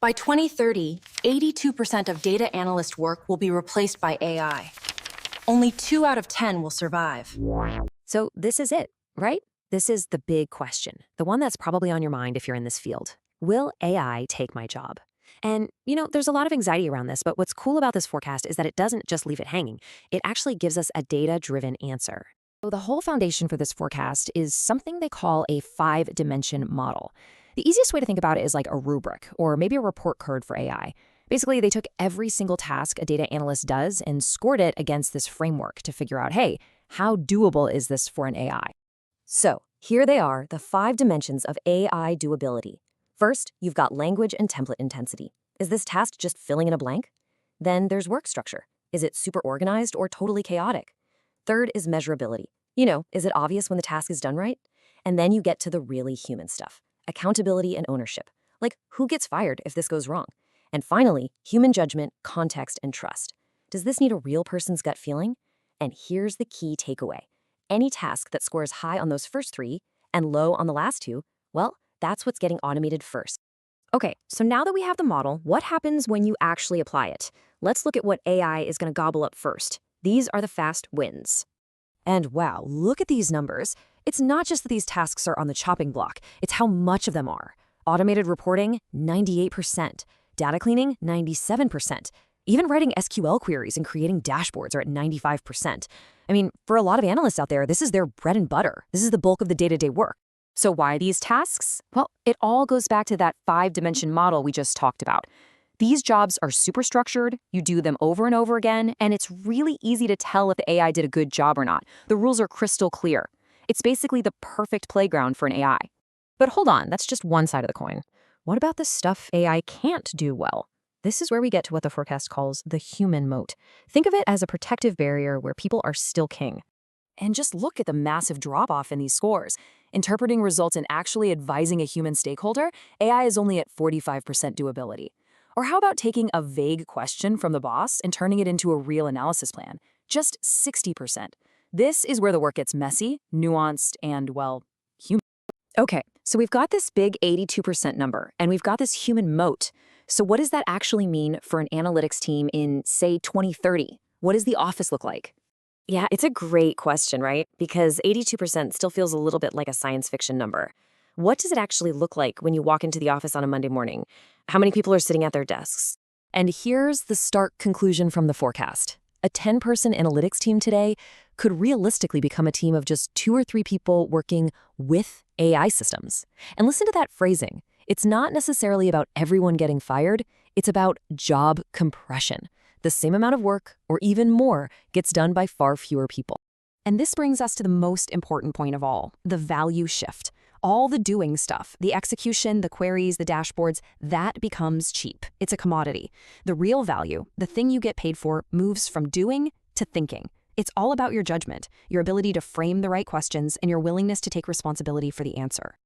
By 2030, 82% of data analyst work will be replaced by AI. Only 2 out of 10 will survive. So this is it, right? This is the big question, the one that's probably on your mind if you're in this field. Will AI take my job? And, there's a lot of anxiety around this, but what's cool about this forecast is that it doesn't just leave it hanging. It actually gives us a data-driven answer. So the whole foundation for this forecast is something they call a 5-dimension model. The easiest way to think about it is like a rubric, or maybe a report card for AI. Basically, they took every single task a data analyst does and scored it against this framework to figure out, hey, how doable is this for an AI? So here they are, the 5 dimensions of AI doability. First, you've got language and template intensity. Is this task just filling in a blank? Then there's work structure. Is it super organized or totally chaotic? Third is measurability. Is it obvious when the task is done right? And then you get to the really human stuff. Accountability and ownership. Like, who gets fired if this goes wrong? And finally, human judgment, context, and trust. Does this need a real person's gut feeling? And here's the key takeaway. Any task that scores high on those first 3 and low on the last 2, well, that's what's getting automated first. Okay, so now that we have the model, what happens when you actually apply it? Let's look at what AI is going to gobble up first. These are the fast wins. And wow, look at these numbers. It's not just that these tasks are on the chopping block, it's how much of them are. Automated reporting, 98%. Data cleaning, 97%. Even writing SQL queries and creating dashboards are at 95%. I mean, for a lot of analysts out there, this is their bread and butter. This is the bulk of the day-to-day work. So why these tasks? Well, it all goes back to that 5-dimension model we just talked about. These jobs are super structured, you do them over and over again, and it's really easy to tell if the AI did a good job or not. The rules are crystal clear. It's basically the perfect playground for an AI. But hold on, that's just one side of the coin. What about the stuff AI can't do well? This is where we get to what the forecast calls the human moat. Think of it as a protective barrier where people are still king. And just look at the massive drop-off in these scores. Interpreting results and actually advising a human stakeholder, AI is only at 45% doability. Or how about taking a vague question from the boss and turning it into a real analysis plan? Just 60%. This is where the work gets messy, nuanced, and, well, human. Okay, so we've got this big 82% number, and we've got this human moat. So what does that actually mean for an analytics team in, say, 2030? What does the office look like? Yeah, it's a great question, right? Because 82% still feels a little bit like a science fiction number. What does it actually look like when you walk into the office on a Monday morning? How many people are sitting at their desks? And here's the stark conclusion from the forecast. A 10-person analytics team today could realistically become a team of just 2 or 3 people working with AI systems. And listen to that phrasing. It's not necessarily about everyone getting fired. It's about job compression. The same amount of work, or even more, gets done by far fewer people. And this brings us to the most important point of all, the value shift. All the doing stuff, the execution, the queries, the dashboards, that becomes cheap. It's a commodity. The real value, the thing you get paid for, moves from doing to thinking. It's all about your judgment, your ability to frame the right questions, and your willingness to take responsibility for the answer.